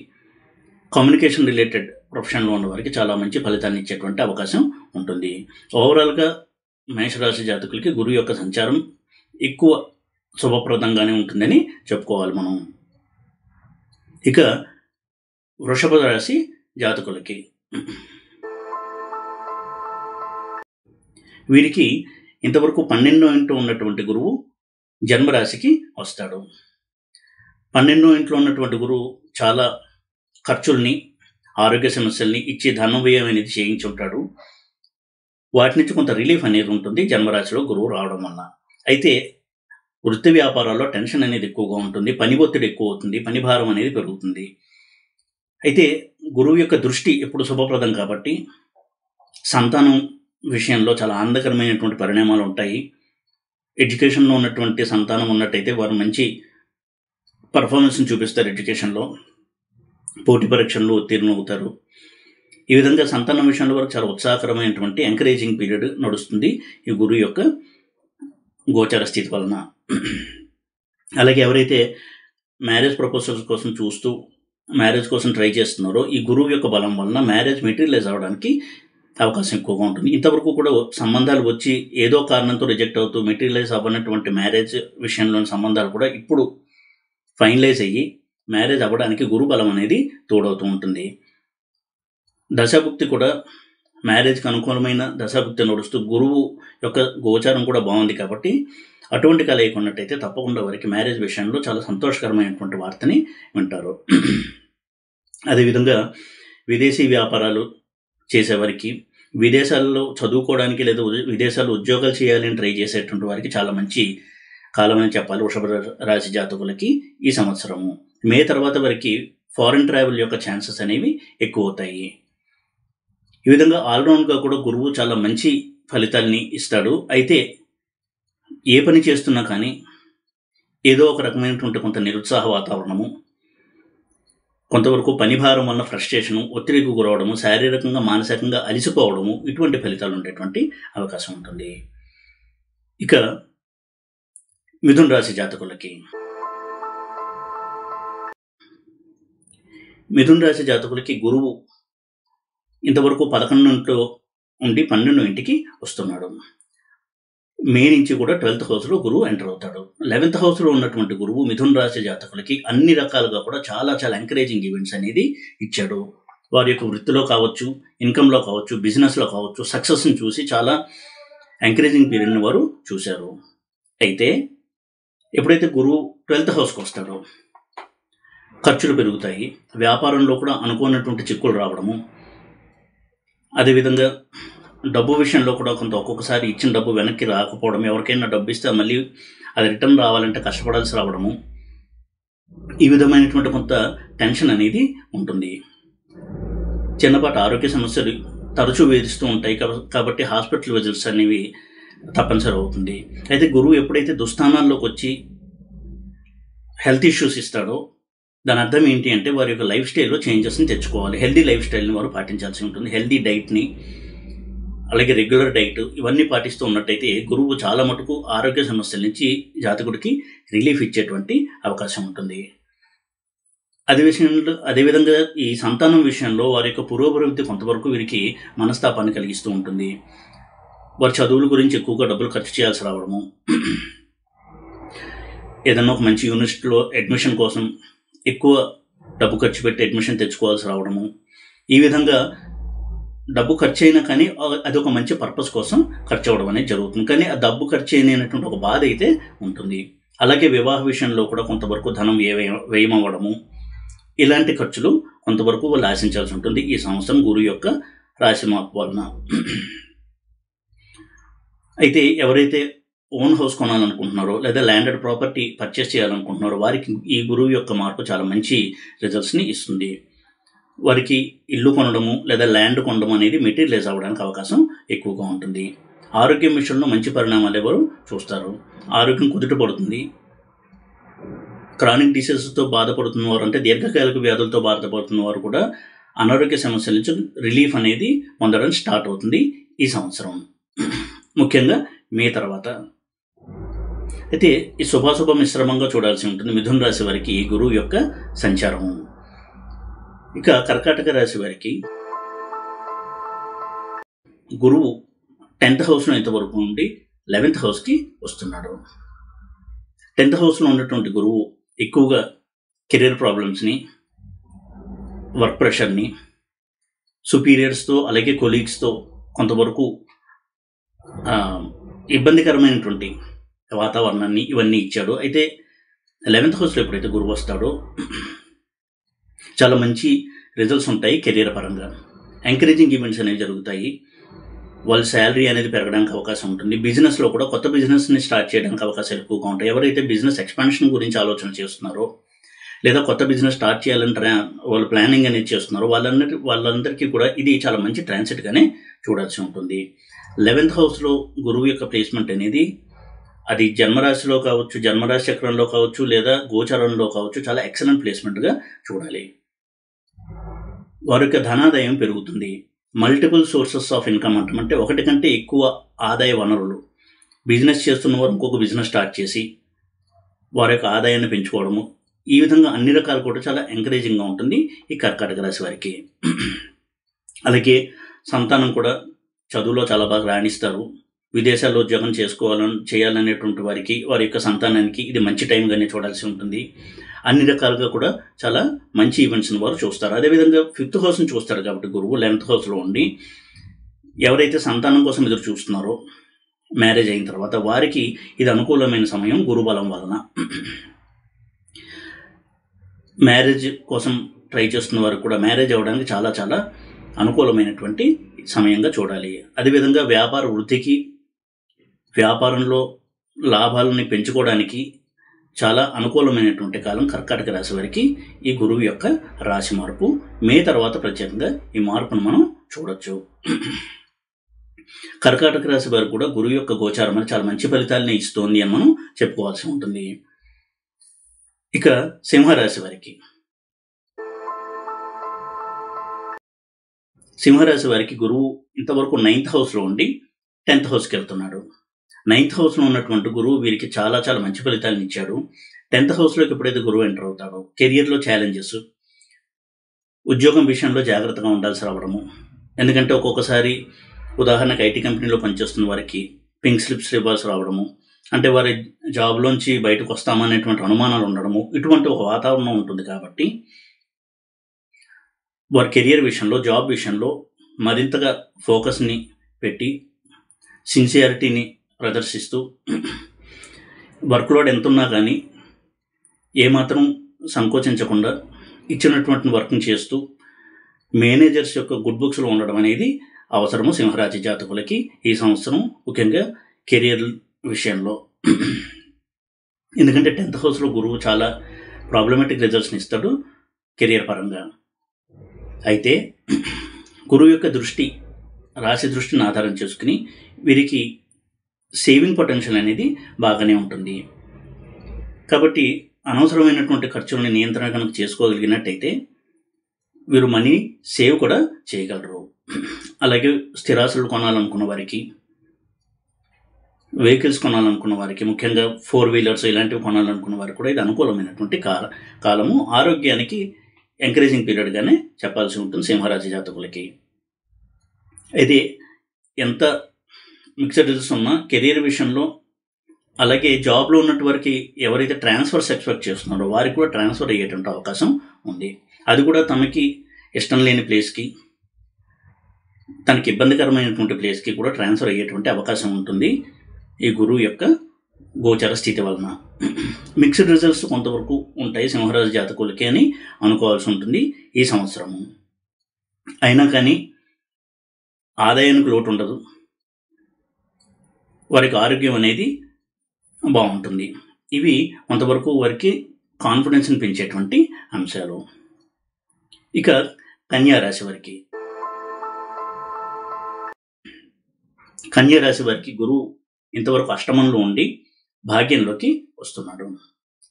కమ్యూనికేషన్ రిలేటెడ్ ప్రొఫెషన్లో ఉన్నవారికి చాలా మంచి ఫలితాన్ని ఇచ్చేటువంటి అవకాశం ఉంటుంది. ఓవరాల్గా మేషరాశి జాతకులకి గురువు యొక్క సంచారం ఎక్కువ శుభప్రదంగానే ఉంటుందని చెప్పుకోవాలి మనం. ఇక వృషభ రాశి జాతకులకి వీరికి ఇంతవరకు 12వ ఇంట్లో ఉన్నటువంటి గురువు జన్మరాశికి వస్తాడు. 12వ ఇంట్లో ఉన్నటువంటి గురువు చాలా ఖర్చుల్ని, ఆరోగ్య సమస్యల్ని ఇచ్చి ధన వ్యయం అనేది చేయించుంటాడు. వాటి నుంచి కొంత రిలీఫ్ అనేది ఉంటుంది జన్మరాశిలో గురువు రావడం వల్ల. అయితే వృత్తి వ్యాపారాల్లో టెన్షన్ అనేది ఎక్కువగా ఉంటుంది, పని ఒత్తిడి ఎక్కువ అవుతుంది, పని భారం అనేది పెరుగుతుంది. అయితే గురువు యొక్క దృష్టి ఎప్పుడు శుభప్రదం కాబట్టి సంతానం విషయంలో చాలా ఆనందకరమైనటువంటి పరిణామాలు ఉంటాయి. ఎడ్యుకేషన్లో ఉన్నటువంటి సంతానం ఉన్నట్టయితే వారు మంచి పర్ఫార్మెన్స్ని చూపిస్తారు, ఎడ్యుకేషన్లో పోటీ పరీక్షల్లో ఉత్తీర్ణులు అవుతారు. ఈ విధంగా సంతానం విషయంలో వరకు చాలా ఉత్సాహకరమైనటువంటి ఎంకరేజింగ్ పీరియడ్ నడుస్తుంది ఈ గురువు యొక్క గోచర స్థితి వలన. అలాగే ఎవరైతే మ్యారేజ్ ప్రపోజల్స్ కోసం చూస్తూ మ్యారేజ్ కోసం ట్రై చేస్తున్నారో ఈ గురువు యొక్క బలం వలన మ్యారేజ్ మెటీరియలైజ్ అవ్వడానికి అవకాశం ఎక్కువగా ఉంటుంది. ఇంతవరకు కూడా సంబంధాలు వచ్చి ఏదో కారణంతో రిజెక్ట్ అవుతూ మెటీరియలైజ్ అవ్వనటువంటి మ్యారేజ్ విషయంలోని సంబంధాలు కూడా ఇప్పుడు ఫైనలైజ్ అయ్యి మ్యారేజ్ అవ్వడానికి గురు బలం అనేది తోడవుతూ ఉంటుంది. దశాభుక్తి కూడా మ్యారేజ్కి అనుకూలమైన దశాభుక్తి నడుస్తూ గురువు యొక్క గోచారం కూడా బాగుంది కాబట్టి అటువంటి కలయిక ఉన్నట్టయితే తప్పకుండా వారికి మ్యారేజ్ విషయంలో చాలా సంతోషకరమైనటువంటి వార్తని వింటారు. అదేవిధంగా విదేశీ వ్యాపారాలు చేసేవారికి, విదేశాల్లో చదువుకోవడానికి లేదా విదేశాల్లో ఉద్యోగాలు చేయాలని ట్రై చేసేటువంటి వారికి చాలా మంచి కాలం అని చెప్పాలి. వృషభ రాశి జాతకులకి ఈ సంవత్సరము మే తర్వాత వారికి ఫారిన్ ట్రావెల్ యొక్క ఛాన్సెస్ అనేవి ఎక్కువ అవుతాయి. ఈ విధంగా ఆల్రౌండ్గా కూడా గురువు చాలా మంచి ఫలితాల్ని ఇస్తాడు. అయితే ఏ పని చేస్తున్నా కానీ ఏదో ఒక రకమైనటువంటి కొంత నిరుత్సాహ వాతావరణము, కొంతవరకు పని భారం వల్ల ఫ్రస్ట్రేషను, ఒత్తిడికి గురవడము, శారీరకంగా మానసికంగా అలిసిపోవడము ఇటువంటి ఫలితాలు ఉండేటువంటి అవకాశం ఉంటుంది. ఇక మిథున రాశి జాతకులకి మిథున రాశి జాతకులకి గురువు ఇంతవరకు 11 ఉండి 12 వస్తున్నాడు. మే నుంచి కూడా 12th హౌస్లో గురువు ఎంటర్ అవుతాడు. 11th హౌస్లో ఉన్నటువంటి గురువు మిథున రాశి జాతకులకి అన్ని రకాలుగా కూడా చాలా చాలా ఎంకరేజింగ్ ఈవెంట్స్ అనేది ఇచ్చాడు. వారి యొక్క వృత్తిలో కావచ్చు, ఇన్కంలో కావచ్చు, బిజినెస్లో కావచ్చు సక్సెస్ని చూసి చాలా ఎంకరేజింగ్ పీరియడ్ని వారు చూశారు. అయితే ఎప్పుడైతే గురువు 12th హౌస్కి వస్తాడో ఖర్చులు పెరుగుతాయి, వ్యాపారంలో కూడా అనుకోనటువంటి చిక్కులు రావడము, అదేవిధంగా డబ్బు విషయంలో కూడా కొంత ఒక్కొక్కసారి ఇచ్చిన డబ్బు వెనక్కి రాకపోవడం, ఎవరికైనా డబ్బు ఇస్తే మళ్ళీ అది రిటర్న్ రావాలంటే కష్టపడాల్సి రావడము, ఈ విధమైనటువంటి కొంత టెన్షన్ అనేది ఉంటుంది. చిన్నపాటి ఆరోగ్య సమస్యలు తరచూ వేధిస్తూ ఉంటాయి కాబట్టి హాస్పిటల్ విజిట్స్ అనేవి తప్పనిసరి అవుతుంది. అయితే గురువు ఎప్పుడైతే దుస్థానాల్లోకి వచ్చి హెల్త్ ఇష్యూస్ ఇస్తాడో దాని అర్థం ఏంటి అంటే వారి యొక్క లైఫ్ స్టైల్లో చేంజెస్ని తెచ్చుకోవాలి. హెల్దీ లైఫ్ స్టైల్ని వారు పాటించాల్సి ఉంటుంది. హెల్దీ డైట్ని, అలాగే రెగ్యులర్ డైట్ ఇవన్నీ పాటిస్తూ ఉన్నట్టయితే గురువు చాలా మటుకు ఆరోగ్య సమస్యల నుంచి జాతకుడికి రిలీఫ్ ఇచ్చేటువంటి అవకాశం ఉంటుంది. అదేవిధంగా ఈ సంతానం విషయంలో వారి యొక్క పురోభివృద్ధి కొంతవరకు వీరికి మనస్తాపాన్ని కలిగిస్తూ ఉంటుంది. వారి చదువుల గురించి ఎక్కువగా డబ్బులు ఖర్చు చేయాల్సి రావడము, ఏదన్నా ఒక మంచి యూనివర్సిటీలో అడ్మిషన్ కోసం ఎక్కువ డబ్బు ఖర్చు పెట్టి అడ్మిషన్ తెచ్చుకోవాల్సి రావడము, ఈ విధంగా డబ్బు ఖర్చు అయినా కానీ అది ఒక మంచి పర్పస్ కోసం ఖర్చు అవ్వడం అనేది జరుగుతుంది. కానీ ఆ డబ్బు ఖర్చు అయినటువంటి ఒక బాధ అయితే ఉంటుంది. అలాగే వివాహ విషయంలో కూడా కొంతవరకు ధనం వ్యయమవ్వడము, ఇలాంటి ఖర్చులు కొంతవరకు వాళ్ళు ఆశించాల్సి ఉంటుంది ఈ సంవత్సరం గురువు యొక్క రాశి మార్పు వలన. అయితే ఎవరైతే ఓన్ హౌస్ కొనాలనుకుంటున్నారో లేదా ల్యాండెడ్ ప్రాపర్టీ పర్చేస్ చేయాలనుకుంటున్నారో వారికి ఈ గురువు యొక్క మార్పు చాలా మంచి రిజల్ట్స్ని ఇస్తుంది. వారికి ఇల్లు కొనడము లేదా ల్యాండ్ కొనడం అనేది మెటీరియలైజ్ అవ్వడానికి అవకాశం ఎక్కువగా ఉంటుంది. ఆరోగ్యం విషయంలో మంచి పరిణామాలు ఎవరు చూస్తారు. ఆరోగ్యం కుదుట పడుతుంది. క్రానిక్ డిసీజెస్తో బాధపడుతున్న వారు, అంటే దీర్ఘకాలిక వ్యాధులతో బాధపడుతున్న వారు కూడా అనారోగ్య సమస్యల నుంచి రిలీఫ్ అనేది పొందడం స్టార్ట్ అవుతుంది ఈ సంవత్సరం, ముఖ్యంగా మే తర్వాత. అయితే ఈ శుభాశుభ మిశ్రమంగా చూడాల్సి ఉంటుంది మిథున రాశి వారికి ఈ గురువు యొక్క సంచారం. ఇక కర్కాటక రాశి వారికి గురువు 10th హౌస్లో ఇంతవరకు నుండి 11th హౌస్కి వస్తున్నాడు. 10th హౌస్లో ఉన్నటువంటి గురువు ఎక్కువగా కెరీర్ ప్రాబ్లమ్స్ని, వర్క్ ప్రెషర్ని, సుపీరియర్స్తో అలాగే కొలీగ్స్తో కొంతవరకు ఇబ్బందికరమైనటువంటి వాతావరణాన్ని ఇవన్నీ ఇచ్చాడు. అయితే 11th హౌస్లో ఎప్పుడైతే గురువు వస్తాడో చాలా మంచి రిజల్ట్స్ ఉంటాయి. కెరీర్ పరంగా ఎంకరేజింగ్ ఈవెంట్స్ అనేవి జరుగుతాయి. వాళ్ళ శాలరీ అనేది పెరగడానికి అవకాశం ఉంటుంది. బిజినెస్లో కూడా కొత్త బిజినెస్ని స్టార్ట్ చేయడానికి అవకాశాలు ఎక్కువగా ఉంటాయి. ఎవరైతే బిజినెస్ ఎక్స్పాన్షన్ గురించి ఆలోచన చేస్తున్నారో లేదా కొత్త బిజినెస్ స్టార్ట్ చేయాలంటే వాళ్ళు ప్లానింగ్ అనేది చేస్తున్నారో వాళ్ళందరికీ కూడా ఇది చాలా మంచి ట్రాన్సిట్గానే చూడాల్సి ఉంటుంది. 11th హౌస్లో గురువు యొక్క ప్లేస్మెంట్ అనేది అది జన్మరాశిలో కావచ్చు, జన్మరాశి చక్రంలో కావచ్చు, లేదా గోచరంలో కావచ్చు, చాలా ఎక్సలెంట్ ప్లేస్మెంట్గా చూడాలి. వారి యొక్క ధనాదాయం పెరుగుతుంది. మల్టిపుల్ సోర్సెస్ ఆఫ్ ఇన్కమ్ అంటే ఒకటి కంటే ఎక్కువ ఆదాయ వనరులు. బిజినెస్ చేస్తున్న వారు ఇంకొక బిజినెస్ స్టార్ట్ చేసి వారి యొక్క ఆదాయాన్ని పెంచుకోవడము, ఈ విధంగా అన్ని రకాలు కూడా చాలా ఎంకరేజింగ్గా ఉంటుంది ఈ కర్కాటక రాశి వారికి. అలాగే సంతానం కూడా చదువులో చాలా బాగా రాణిస్తారు. విదేశాల్లో ఉద్యోగం చేయాలనేటువంటి వారికి, వారి యొక్క సంతానానికి ఇది మంచి టైంగానే చూడాల్సి ఉంటుంది. అన్ని రకాలుగా కూడా చాలా మంచి ఈవెంట్స్ని వారు చూస్తారు. అదేవిధంగా 5th హౌస్ని చూస్తారు కాబట్టి గురువు 11th హౌస్లో ఉండి ఎవరైతే సంతానం కోసం ఎదురు చూస్తున్నారో మ్యారేజ్ అయిన తర్వాత వారికి ఇది అనుకూలమైన సమయం. గురుబలం వలన మ్యారేజ్ కోసం ట్రై చేస్తున్న వారికి కూడా మ్యారేజ్ అవ్వడానికి చాలా చాలా అనుకూలమైనటువంటి సమయంగా చూడాలి. అదేవిధంగా వ్యాపార వృద్ధికి, వ్యాపారంలో లాభాలని పెంచుకోవడానికి చాలా అనుకూలమైనటువంటి కాలం కర్కాటక రాశి వారికి ఈ గురువు యొక్క రాశి మార్పు. మే తర్వాత ప్రత్యేకంగా ఈ మార్పును మనం చూడొచ్చు. కర్కాటక రాశి వారికి కూడా గురువు యొక్క గోచారం అని చాలా మంచి ఫలితాలని ఇస్తోంది అని మనం చెప్పుకోవాల్సి ఉంటుంది. ఇక సింహరాశి వారికి, సింహరాశి వారికి గురువు ఇంతవరకు 9th హౌస్లో ఉండి 10th హౌస్కి వెళ్తున్నాడు. 9th హౌస్లో ఉన్నటువంటి గురువు వీరికి చాలా చాలా మంచి ఫలితాలను ఇచ్చాడు. 10th హౌస్లోకి ఎప్పుడైతే గురువు ఎంటర్ అవుతాడో కెరియర్లో ఛాలెంజెస్, ఉద్యోగం విషయంలో జాగ్రత్తగా ఉండాల్సి రావడము. ఎందుకంటే ఒక్కొక్కసారి ఉదాహరణకు ఐటీ కంపెనీలో పనిచేస్తున్న వారికి పింక్ స్లిప్స్ ఇవ్వాల్సి రావడము, అంటే వారి జాబ్లోంచి బయటకు వస్తామనేటువంటి అనుమానాలు ఉండడము, ఇటువంటి ఒక వాతావరణం ఉంటుంది. కాబట్టి వారి కెరియర్ విషయంలో, జాబ్ విషయంలో మరింతగా ఫోకస్ని పెట్టి సిన్సియారిటీని ప్రదర్శిస్తూ వర్క్ లోడ్ ఎంత ఉన్నా కానీ ఏమాత్రం సంకోచించకుండా ఇచ్చినటువంటి వర్క్ని చేస్తూ మేనేజర్స్ యొక్క గుడ్ బుక్స్లో ఉండడం అనేది అవసరము సింహరాశి జాతకులకి ఈ సంవత్సరం, ముఖ్యంగా కెరియర్ విషయంలో. ఎందుకంటే 10th హౌస్లో గురువు చాలా ప్రాబ్లమాటిక్ రిజల్ట్స్ని ఇస్తాడు కెరియర్ పరంగా. అయితే గురువు యొక్క దృష్టి, రాశి దృష్టిని ఆధారం చేసుకుని వీరికి సేవింగ్ పొటెన్షియల్ అనేది బాగానే ఉంటుంది. కాబట్టి అనవసరమైనటువంటి ఖర్చుల్ని నియంత్రణ కనుక చేసుకోగలిగినట్టయితే వీరు మనీ సేవ్ కూడా చేయగలరు. అలాగే స్థిరాస్తులు కొనాలనుకున్న వారికి, వెహికల్స్ కొనాలనుకున్న వారికి, ముఖ్యంగా 4 వీలర్స్ ఇలాంటివి కొనాలనుకున్న వారికి కూడా ఇది అనుకూలమైనటువంటి కాలము. ఆరోగ్యానికి ఎంకరేజింగ్ పీరియడ్గానే చెప్పాల్సి ఉంటుంది సింహరాశి జాతకులకి. అయితే ఎంత మిక్స్డ్ రిజల్ట్స్ ఉన్నా కెరీర్ విషయంలో, అలాగే జాబ్లో ఉన్నటువంటి వారికి ఎవరైతే ట్రాన్స్ఫర్స్ ఎక్స్పెక్ట్ చేస్తున్నారో వారికి కూడా ట్రాన్స్ఫర్ అయ్యేటువంటి అవకాశం ఉంది. అది కూడా తమకి ఇష్టం లేని ప్లేస్కి, తనకి ఇబ్బందికరమైనటువంటి ప్లేస్కి కూడా ట్రాన్స్ఫర్ అయ్యేటువంటి అవకాశం ఉంటుంది ఈ గురువు యొక్క గోచర స్థితి వలన. మిక్స్డ్ రిజల్ట్స్ కొంతవరకు ఉంటాయి సింహరాశి జాతకులకి అని అనుకోవాల్సి ఉంటుంది ఈ సంవత్సరము. అయినా కానీ ఆదాయానికి లోటు ఉండదు, వారికి ఆరోగ్యం అనేది బాగుంటుంది. ఇవి కొంతవరకు వారికి కాన్ఫిడెన్స్ని పెంచేటువంటి అంశాలు. ఇక కన్యారాశి వారికి, గురువు ఇంతవరకు అష్టమంలో ఉండి భాగ్యంలోకి వస్తున్నాడు.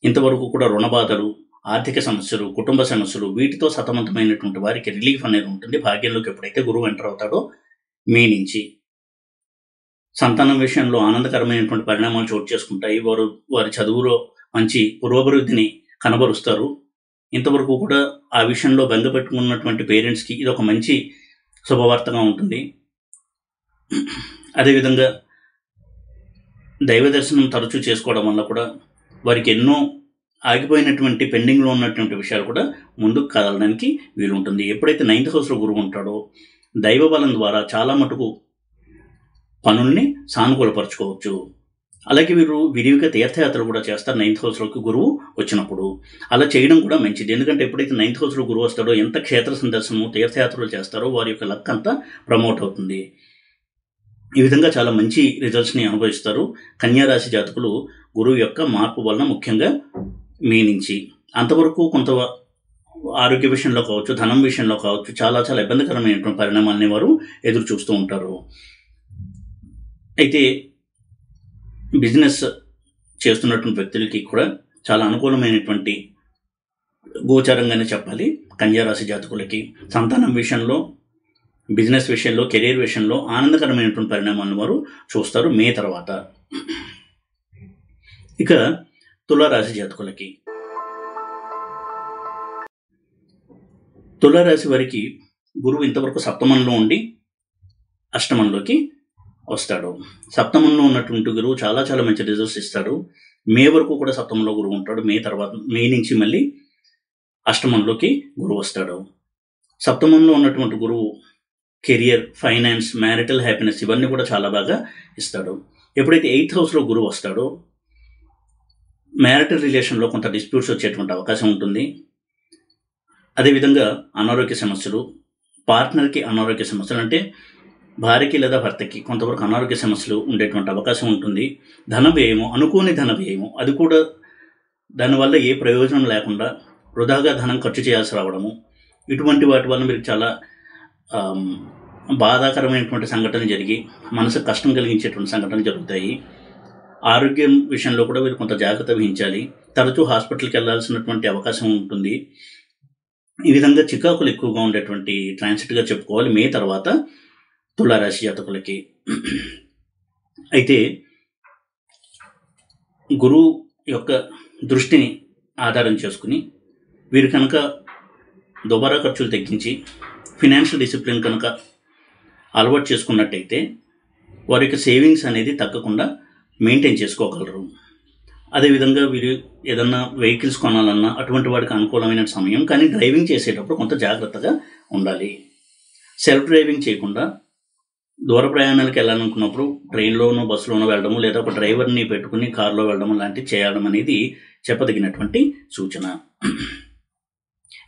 ఇంతవరకు కూడా రుణబాధలు, ఆర్థిక సమస్యలు, కుటుంబ సమస్యలు, వీటితో సతమతమైనటువంటి వారికి రిలీఫ్ అనేది ఉంటుంది భాగ్యంలోకి ఎప్పుడైతే గురువు ఎంటర్ అవుతాడో మే నుంచి. సంతానం విషయంలో ఆనందకరమైనటువంటి పరిణామాలు చోటు చేసుకుంటాయి. వారి చదువులో మంచి పురోభివృద్ధిని కనబరుస్తారు. ఇంతవరకు కూడా ఆ విషయంలో బెంగ పెట్టుకున్నటువంటి పేరెంట్స్కి ఇది ఒక మంచి శుభవార్తగా ఉంటుంది. అదేవిధంగా దైవ దర్శనం తరచూ చేసుకోవడం వల్ల కూడా వారికి ఎన్నో ఆగిపోయినటువంటి పెండింగ్లో ఉన్నటువంటి విషయాలు కూడా ముందుకు కదలడానికి వీలుంటుంది. ఎప్పుడైతే 9th హౌస్లో గురువు ఉంటాడో దైవ బలం ద్వారా చాలా మటుకు పనుల్ని సానుకూలపరచుకోవచ్చు. అలాగే వీరు విరివిగా తీర్థయాత్రలు కూడా చేస్తారు 9th హౌస్లోకి గురువు వచ్చినప్పుడు. అలా చేయడం కూడా మంచిది. ఎందుకంటే ఎప్పుడైతే 9th హౌస్లో గురువు వస్తాడో ఎంత క్షేత్ర సందర్శనము, తీర్థయాత్రలు చేస్తారో వారి యొక్క లక్ అంతా ప్రమోట్ అవుతుంది. ఈ విధంగా చాలా మంచి రిజల్ట్స్ని అనుభవిస్తారు కన్యారాశి జాతకులు గురువు యొక్క మార్పు వలన, ముఖ్యంగా మీ నుంచి. అంతవరకు కొంత ఆరోగ్య విషయంలో కావచ్చు, ధనం విషయంలో కావచ్చు, చాలా చాలా ఇబ్బందికరమైనటువంటి పరిణామాలని వారు ఎదురు చూస్తూ ఉంటారు. అయితే బిజినెస్ చేస్తున్నటువంటి వ్యక్తులకి కూడా చాలా అనుకూలమైనటువంటి గోచారంగానే చెప్పాలి కన్యారాశి జాతకులకి. సంతానం విషయంలో, బిజినెస్ విషయంలో, కెరీర్ విషయంలో ఆనందకరమైనటువంటి పరిణామాలను వారు చూస్తారు మే తర్వాత. ఇక తులారాశి జాతకులకి, తులారాశి వారికి గురువు ఇంతవరకు సప్తమంలో ఉండి అష్టమంలోకి వస్తాడు. సప్తమంలో ఉన్నటువంటి గురువు చాలా చాలా మంచి రిజల్ట్స్ ఇస్తాడు. మే వరకు కూడా సప్తమంలో గురువు ఉంటాడు. మే నుంచి మళ్ళీ అష్టమంలోకి గురువు వస్తాడు. సప్తమంలో ఉన్నటువంటి గురువు కెరియర్, ఫైనాన్స్, మ్యారిటల్ హ్యాపీనెస్ ఇవన్నీ కూడా చాలా బాగా ఇస్తాడు. ఎప్పుడైతే 8th హౌస్లో గురువు వస్తాడో మ్యారిటల్ రిలేషన్లో కొంత డిస్ప్యూట్స్ వచ్చేటువంటి అవకాశం ఉంటుంది. అదేవిధంగా అనారోగ్య సమస్యలు, పార్ట్నర్కి అనారోగ్య సమస్యలు, అంటే భార్యకి లేదా భర్తకి కొంతవరకు అనారోగ్య సమస్యలు ఉండేటువంటి అవకాశం ఉంటుంది. ధన వ్యయము, అనుకోని ధన వ్యయము, అది కూడా దానివల్ల ఏ ప్రయోజనం లేకుండా వృధాగా ధనం ఖర్చు చేయాల్సి రావడము, ఇటువంటి వాటి వల్ల మీరు చాలా బాధాకరమైనటువంటి సంఘటనలు జరిగి మనసుకు కష్టం కలిగించేటువంటి సంఘటనలు జరుగుతాయి. ఆరోగ్యం విషయంలో కూడా మీరు కొంత జాగ్రత్త వహించాలి. తరచూ హాస్పిటల్కి వెళ్ళాల్సినటువంటి అవకాశం ఉంటుంది. ఈ విధంగా చికాకులు ఎక్కువగా ఉండేటువంటి ట్రాన్సిట్గా చెప్పుకోవాలి మే తర్వాత తులారాశి జాతకులకి. అయితే గురువు యొక్క దృష్టిని ఆధారం చేసుకుని వీరు కనుక దుబారా ఖర్చులు తగ్గించి ఫినాన్షియల్ డిసిప్లిన్ కనుక అలవాటు చేసుకున్నట్టయితే వారి యొక్క సేవింగ్స్ అనేది తగ్గకుండా మెయింటైన్ చేసుకోగలరు. అదేవిధంగా వీరు ఏదన్నా వెహికల్స్ కొనాలన్నా అటువంటి వాడికి అనుకూలమైన సమయం, కానీ డ్రైవింగ్ చేసేటప్పుడు కొంత జాగ్రత్తగా ఉండాలి. సెల్ఫ్ డ్రైవింగ్ చేయకుండా దూర ప్రయాణాలకు వెళ్ళాలనుకున్నప్పుడు ట్రైన్లోనో బస్సులోనో వెళ్ళడము, లేదా ఒక డ్రైవర్ని పెట్టుకుని కారులో వెళ్ళడం లాంటివి చేయడం అనేది చెప్పదగినటువంటి సూచన.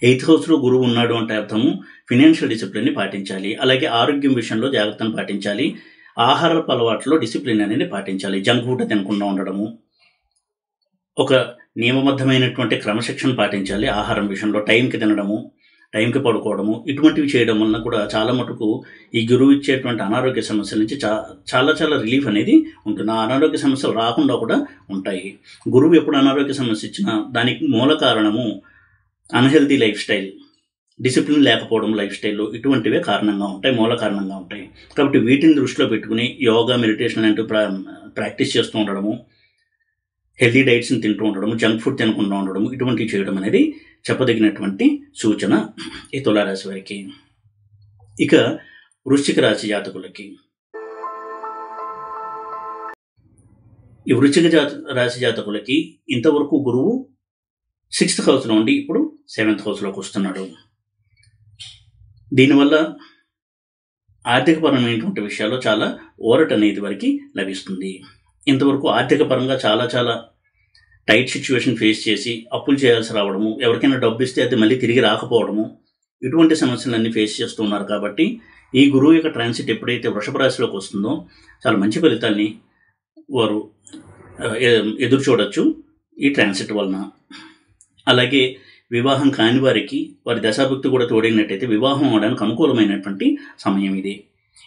8th హౌస్లో గురువు ఉన్నాడు అంటే అర్థము ఫినాన్షియల్ డిసిప్లిన్ని పాటించాలి. అలాగే ఆరోగ్యం విషయంలో జాగ్రత్తను పాటించాలి. ఆహారపు అలవాట్లో డిసిప్లిన్ అనేది పాటించాలి. జంక్ ఫుడ్ తినకుండా ఉండడము, ఒక నియమబద్ధమైనటువంటి క్రమశిక్షణ పాటించాలి. ఆహారం విషయంలో టైంకి తినడము, టైంకి పడుకోవడము, ఇటువంటివి చేయడం వలన కూడా చాలా మటుకు ఈ గురువు ఇచ్చేటువంటి అనారోగ్య సమస్యల నుంచి చాలా చాలా రిలీఫ్ అనేది ఉంటుంది. ఆ అనారోగ్య సమస్యలు రాకుండా కూడా ఉంటాయి. గురువు ఎప్పుడు అనారోగ్య సమస్య ఇచ్చినా దానికి మూల కారణము అన్‌హెల్తీ లైఫ్ స్టైల్, డిసిప్లిన్ లేకపోవడం లైఫ్ స్టైల్‌లో, ఇటువంటివే కారణంగా ఉంటాయి, మూల కారణంగా ఉంటాయి. కాబట్టి వీటిని దృష్టిలో పెట్టుకుని యోగా, మెడిటేషన్ లాంటివి ప్రాక్టీస్ చేస్తూ ఉండడము, హెల్తీ డైట్స్ని తింటూ ఉండడము, జంక్ ఫుడ్ తినకుండా ఉండడము, ఇటువంటివి చేయడం అనేది చెప్పదగినటువంటి సూచన ఈ తులారాశి వారికి. ఇక వృశ్చిక రాశి జాతకులకి, ఈ వృశ్చిక రాశి జాతకులకి ఇంతవరకు గురువు 6th హౌస్లో ఉండి ఇప్పుడు 7th హౌస్లోకి వస్తున్నాడు. దీనివల్ల ఆర్థికపరమైనటువంటి విషయాల్లో చాలా ఊరట అనేది వారికి లభిస్తుంది. ఇంతవరకు ఆర్థిక పరంగా చాలా చాలా టైట్ సిచ్యువేషన్ ఫేస్ చేసి అప్పులు చేయాల్సి రావడము, ఎవరికైనా డబ్బు ఇస్తే అది మళ్ళీ తిరిగి రాకపోవడము, ఇటువంటి సమస్యలన్నీ ఫేస్ చేస్తూ ఉన్నారు. కాబట్టి ఈ గురువు యొక్క ట్రాన్సిట్ ఎప్పుడైతే వృషభ రాశిలోకి వస్తుందో చాలా మంచి ఫలితాల్ని వారు ఎదురు చూడొచ్చు ఈ ట్రాన్సిట్ వలన. అలాగే వివాహం కాని వారికి వారి దశాభుక్తి కూడా తోడైనట్టయితే వివాహం అవడానికి అనుకూలమైనటువంటి సమయం ఇది.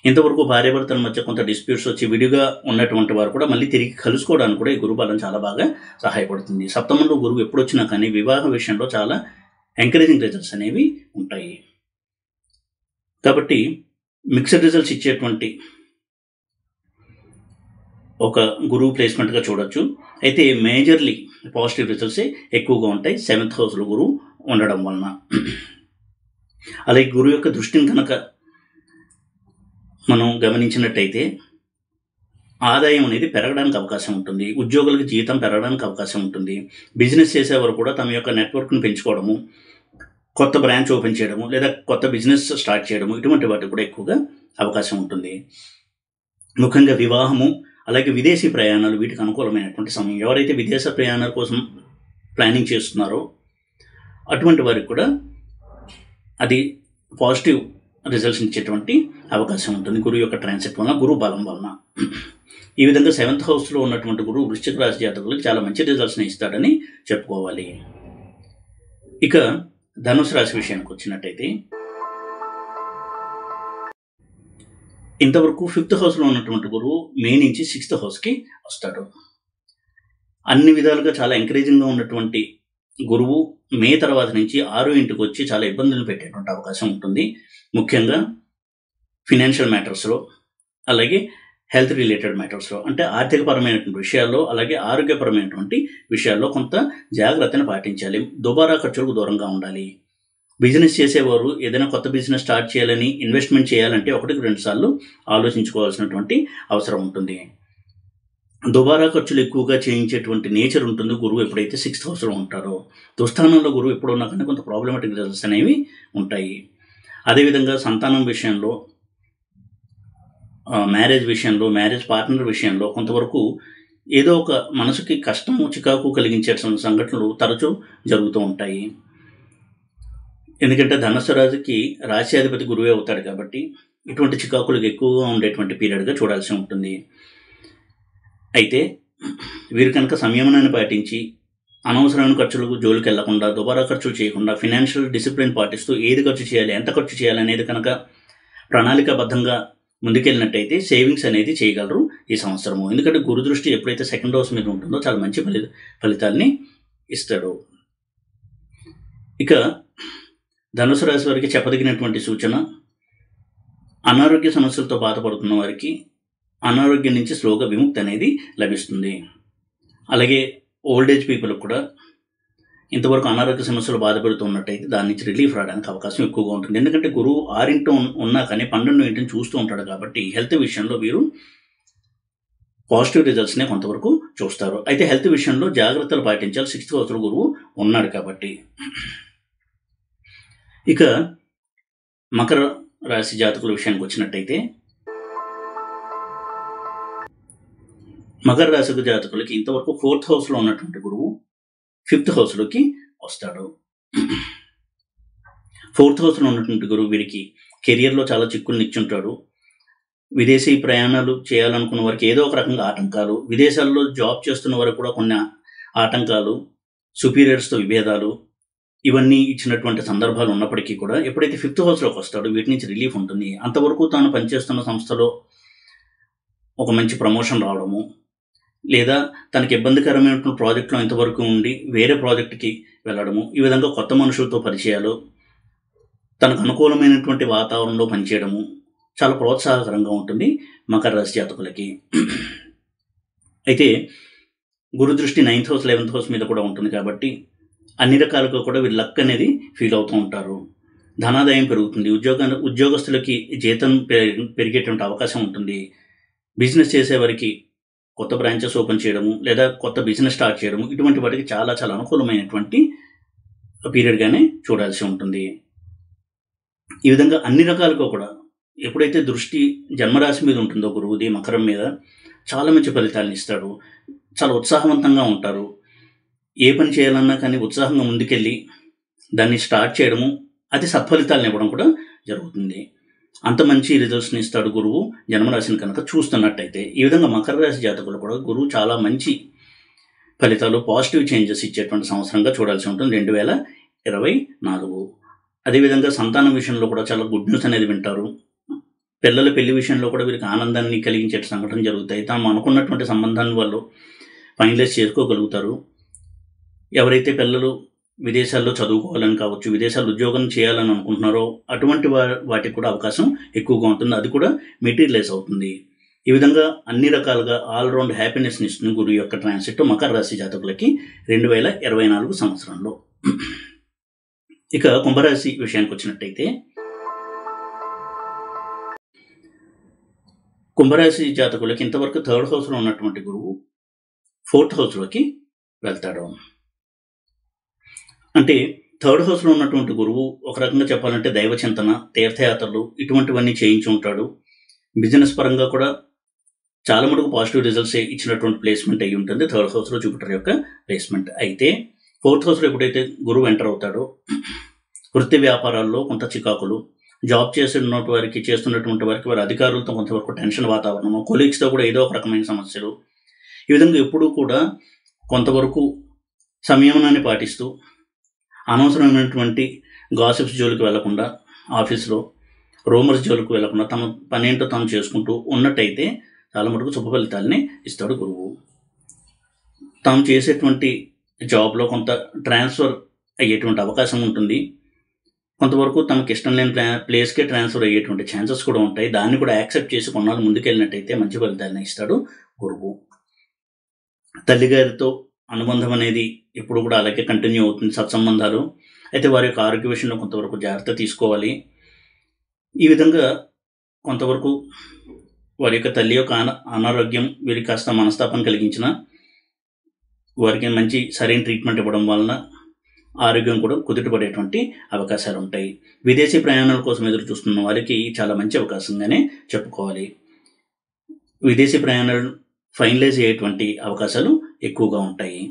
ఇంతవరకు భార్యాభర్తల మధ్య కొంత డిస్ప్యూట్స్ వచ్చి విడిగా ఉన్నటువంటి వారు కూడా మళ్ళీ తిరిగి కలుసుకోవడానికి కూడా ఈ గురు బలం చాలా బాగా సహాయపడుతుంది. సప్తమంలో గురువు ఎప్పుడు వచ్చినా కానీ వివాహ విషయంలో చాలా ఎంకరేజింగ్ రిజల్ట్స్ అనేవి ఉంటాయి. కాబట్టి మిక్స్డ్ రిజల్ట్స్ ఇచ్చేటువంటి ఒక గురువు ప్లేస్మెంట్గా చూడొచ్చు. అయితే మేజర్లీ పాజిటివ్ రిజల్ట్సే ఎక్కువగా ఉంటాయి 7th హౌస్లో గురువు ఉండడం వలన. అలాగే గురువు యొక్క దృష్టిని కనుక మనం గమనించినట్టయితే ఆదాయం అనేది పెరగడానికి అవకాశం ఉంటుంది, ఉద్యోగులకు జీతం పెరగడానికి అవకాశం ఉంటుంది, బిజినెస్ చేసేవారు కూడా తమ యొక్క నెట్వర్క్ను పెంచుకోవడము, కొత్త బ్రాంచ్ ఓపెన్ చేయడము లేదా కొత్త బిజినెస్ స్టార్ట్ చేయడము, ఇటువంటి వాటికి కూడా ఎక్కువగా అవకాశం ఉంటుంది. ముఖ్యంగా వివాహము అలాగే విదేశీ ప్రయాణాలు వీటికి అనుకూలమైనటువంటి సమయం. ఎవరైతే విదేశ ప్రయాణాల కోసం ప్లానింగ్ చేస్తున్నారో అటువంటి వారికి కూడా అది పాజిటివ్ రిజల్ట్స్ ఇచ్చేటువంటి అవకాశం ఉంటుంది గురువు యొక్క ట్రాన్సిట్ వలన, గురువు బలం వలన. ఈ విధంగా 7th హౌస్లో ఉన్నటువంటి గురువు వృశ్చిక రాశి జాతకులకు చాలా మంచి రిజల్ట్స్ని ఇస్తాడని చెప్పుకోవాలి. ఇక ధనుసు రాశి విషయానికి వచ్చినట్టయితే ఇంతవరకు 5th హౌస్లో ఉన్నటువంటి గురువు మే నుంచి 6th హౌస్కి వస్తాడు. అన్ని విధాలుగా చాలా ఎంకరేజింగ్గా ఉన్నటువంటి గురువు మే తర్వాత నుంచి 6వ ఇంటికి వచ్చి చాలా ఇబ్బందులు పెట్టేటువంటి అవకాశం ఉంటుంది. ముఖ్యంగా ఫినాన్షియల్ మ్యాటర్స్లో, అలాగే హెల్త్ రిలేటెడ్ మ్యాటర్స్లో, అంటే ఆర్థికపరమైనటువంటి విషయాల్లో అలాగే ఆరోగ్యపరమైనటువంటి విషయాల్లో కొంత జాగ్రత్తను పాటించాలి. దుబారా ఖర్చులకు దూరంగా ఉండాలి. బిజినెస్ చేసేవారు ఏదైనా కొత్త బిజినెస్ స్టార్ట్ చేయాలని, ఇన్వెస్ట్మెంట్ చేయాలంటే 1-2 సార్లు ఆలోచించుకోవాల్సినటువంటి అవసరం ఉంటుంది. దుబారా ఖర్చులు ఎక్కువగా చేయించేటువంటి నేచర్ ఉంటుంది గురువు ఎప్పుడైతే 6th హౌస్లో ఉంటారో. దుస్థానంలో గురువు ఎప్పుడు ఉన్నా కానీ కొంత ప్రాబ్లమాటిక్ రిజల్ట్స్ అనేవి ఉంటాయి. అదేవిధంగా సంతానం విషయంలో, మ్యారేజ్ విషయంలో, మ్యారేజ్ పార్ట్నర్ విషయంలో కొంతవరకు ఏదో ఒక మనసుకి కష్టము, చికాకు కలిగించే సంఘటనలు తరచూ జరుగుతూ ఉంటాయి. ఎందుకంటే ధనుసు రాశికి రాశ్యాధిపతి గురువే అవుతాడు కాబట్టి ఇటువంటి చికాకులకు ఎక్కువగా ఉండేటువంటి పీరియడ్గా చూడాల్సి ఉంటుంది. అయితే వీరు కనుక సంయమనాన్ని పాటించి అనవసరమైన ఖర్చులకు జోలికి వెళ్లకుండా, దుబారా ఖర్చులు చేయకుండా, ఫినాన్షియల్ డిసిప్లిన్ పాటిస్తూ ఏది ఖర్చు చేయాలి, ఎంత ఖర్చు చేయాలి అనేది కనుక ప్రణాళికాబద్ధంగా ముందుకెళ్ళినట్టయితే సేవింగ్స్ అనేది చేయగలరు ఈ సంవత్సరము. ఎందుకంటే గురు దృష్టి ఎప్పుడైతే 2nd హౌస్ మీద ఉంటుందో చాలా మంచి ఫలితాల్ని ఇస్తాడు. ఇక ధనుసు రాశి వారికి చెప్పదగినటువంటి సూచన, అనారోగ్య సమస్యలతో బాధపడుతున్న వారికి అనారోగ్యం నుంచి స్లోగా విముక్తి అనేది లభిస్తుంది. అలాగే ఓల్డ్ ఏజ్ పీపుల్ కూడా ఇంతవరకు అనారోగ్య సమస్యలు బాధపడుతున్నట్టయితే దాని నుంచి రిలీఫ్ రావడానికి అవకాశం ఎక్కువగా ఉంటుంది. ఎందుకంటే గురువు 6 ఉన్నా కానీ 12 చూస్తూ ఉంటాడు కాబట్టి హెల్త్ విషయంలో వీరు పాజిటివ్ రిజల్ట్స్నే కొంతవరకు చూస్తారు. అయితే హెల్త్ విషయంలో జాగ్రత్తలు పాటించాలి, 6th హౌస్లో గురువు ఉన్నాడు కాబట్టి. ఇక మకర రాశి జాతకుల విషయానికి వచ్చినట్టయితే మకర రాశి జాతకులకి ఇంతవరకు 4th హౌస్లో ఉన్నటువంటి గురువు 5th హౌస్లోకి వస్తాడు. 4th హౌస్లో ఉన్నటువంటి గురువు వీరికి కెరియర్లో చాలా చిక్కులు నిచ్చుంటాడు. విదేశీ ప్రయాణాలు చేయాలనుకున్న వారికి ఏదో ఒక రకంగా ఆటంకాలు, విదేశాల్లో జాబ్ చేస్తున్న వారికి కూడా కొన్ని ఆటంకాలు, సుపీరియర్స్తో విభేదాలు, ఇవన్నీ ఇచ్చినటువంటి సందర్భాలు ఉన్నప్పటికీ కూడా ఎప్పుడైతే 5th హౌస్లోకి వస్తాడో వీటి నుంచి రిలీఫ్ ఉంటుంది. అంతవరకు తాను పనిచేస్తున్న సంస్థలో ఒక మంచి ప్రమోషన్ రావడము, లేదా తనకి ఇబ్బందికరమైనటువంటి ప్రాజెక్టులో ఇంతవరకు ఉండి వేరే ప్రాజెక్టుకి వెళ్ళడము, ఈ విధంగా కొత్త మనుషులతో పరిచయాలు, తనకు అనుకూలమైనటువంటి వాతావరణంలో పనిచేయడము చాలా ప్రోత్సాహకరంగా ఉంటుంది మకర రాశి జాతకులకి. అయితే గురు దృష్టి 9th హౌస్ 11th హౌస్ మీద కూడా ఉంటుంది కాబట్టి అన్ని రకాలుగా కూడా వీళ్ళు లక్ అనేది ఫీల్ అవుతూ ఉంటారు. ధనాదాయం పెరుగుతుంది. ఉద్యోగస్తులకి జీతం పెరిగేటువంటి అవకాశం ఉంటుంది. బిజినెస్ చేసేవారికి కొత్త బ్రాంచెస్ ఓపెన్ చేయడము, లేదా కొత్త బిజినెస్ స్టార్ట్ చేయడము, ఇటువంటి వాటికి చాలా చాలా అనుకూలమైనటువంటి పీరియడ్గానే చూడాల్సి ఉంటుంది. ఈ విధంగా అన్ని రకాలుగా కూడా ఎప్పుడైతే దృష్టి జన్మరాశి మీద ఉంటుందో గురువుది మకరం మీద, చాలా మంచి ఫలితాలను ఇస్తాడు. చాలా ఉత్సాహవంతంగా ఉంటారు. ఏ పని చేయాలన్నా కానీ ఉత్సాహంగా ముందుకెళ్ళి దాన్ని స్టార్ట్ చేయడము, అది సత్ఫలితాలను ఇవ్వడం కూడా జరుగుతుంది. అంత మంచి రిజల్ట్స్ని ఇస్తాడు గురువు జన్మరాశిని కనుక చూస్తున్నట్టయితే. ఈ విధంగా మకర రాశి జాతకులు కూడా గురువు చాలా మంచి ఫలితాలు, పాజిటివ్ చేంజెస్ ఇచ్చేటువంటి సంవత్సరంగా చూడాల్సి ఉంటుంది 2024. అదేవిధంగా సంతానం విషయంలో కూడా చాలా గుడ్ న్యూస్ అనేది వింటారు. పిల్లల పెళ్లి విషయంలో కూడా వీరికి ఆనందాన్ని కలిగించే సంఘటన జరుగుతాయి. తాము అనుకున్నటువంటి సంబంధాన్ని వాళ్ళు ఫైనలైజ్ చేసుకోగలుగుతారు. ఎవరైతే పిల్లలు విదేశాల్లో చదువుకోవాలని కావచ్చు, విదేశాల్లో ఉద్యోగం చేయాలని అనుకుంటున్నారో అటువంటి వాటికి కూడా అవకాశం ఎక్కువగా ఉంటుంది. అది కూడా మెటీరియలైజ్ అవుతుంది. ఈ విధంగా అన్ని రకాలుగా ఆల్రౌండ్ హ్యాపీనెస్ని ఇస్తుంది గురువు యొక్క ట్రాన్సిట్ మకర రాశి జాతకులకి 2024 సంవత్సరంలో. ఇక కుంభరాశి విషయానికి వచ్చినట్టయితే, కుంభరాశి జాతకులకి ఇంతవరకు 3rd హౌస్లో ఉన్నటువంటి గురువు 4th హౌస్లోకి వెళ్తాడు. అంటే 3rd హౌస్లో ఉన్నటువంటి గురువు ఒక రకంగా చెప్పాలంటే దైవ చింతన, తీర్థయాత్రలు ఇటువంటివన్నీ చేయించి ఉంటాడు. బిజినెస్ పరంగా కూడా చాలా మటుకు పాజిటివ్ రిజల్ట్స్ ఇచ్చినటువంటి ప్లేస్మెంట్ అయ్యి ఉంటుంది 3rd హౌస్లో జూపిటర్ యొక్క ప్లేస్మెంట్. అయితే 4th హౌస్లో ఎప్పుడైతే గురువు ఎంటర్ అవుతాడో వృత్తి వ్యాపారాల్లో కొంత చికాకులు, జాబ్ చేస్తున్నటువంటి వారికి వారి అధికారులతో కొంతవరకు టెన్షన్ వాతావరణము, కొలీగ్స్తో కూడా ఏదో ఒక రకమైన సమస్యలు, ఈ విధంగా ఎప్పుడూ కూడా కొంతవరకు సంయమనాన్ని పాటిస్తూ అనవసరమైనటువంటి గాసిప్స్ జోలికి వెళ్లకుండా, ఆఫీస్లో రూమర్స్ జోలికి వెళ్లకుండా తమ పనేంటో తాను చేసుకుంటూ ఉన్నట్టయితే చాలా మటుకు శుభ ఫలితాలని ఇస్తాడు గురువు. తాము చేసేటువంటి జాబ్లో కొంత ట్రాన్స్ఫర్ అయ్యేటువంటి అవకాశం ఉంటుంది. కొంతవరకు తమకు ఇష్టం లేని ప్లేస్కే ట్రాన్స్ఫర్ అయ్యేటువంటి ఛాన్సెస్ కూడా ఉంటాయి. దాన్ని కూడా యాక్సెప్ట్ చేసి కొన్నాళ్ళు ముందుకెళ్ళినట్టయితే మంచి ఫలితాలను ఇస్తాడు గురువు. తల్లిగారితో అనుబంధం అనేది ఇప్పుడు కూడా అలాగే కంటిన్యూ అవుతుంది, సత్సంబంధాలు. అయితే వారి యొక్క ఆరోగ్య విషయంలో కొంతవరకు జాగ్రత్త తీసుకోవాలి. ఈ విధంగా కొంతవరకు వారి యొక్క తల్లి యొక్క అనారోగ్యం వీరికి కాస్త మనస్తాపం కలిగించిన, వారికి మంచి సరైన ట్రీట్మెంట్ ఇవ్వడం వలన ఆరోగ్యం కూడా కుదుటపడేటువంటి అవకాశాలు ఉంటాయి. విదేశీ ప్రయాణాల కోసం ఎదురు చూస్తున్న వారికి చాలా మంచి అవకాశంగానే చెప్పుకోవాలి. విదేశీ ప్రయాణాలు ఫైనలైజ్ అయ్యేటువంటి అవకాశాలు ఎక్కువగా ఉంటాయి.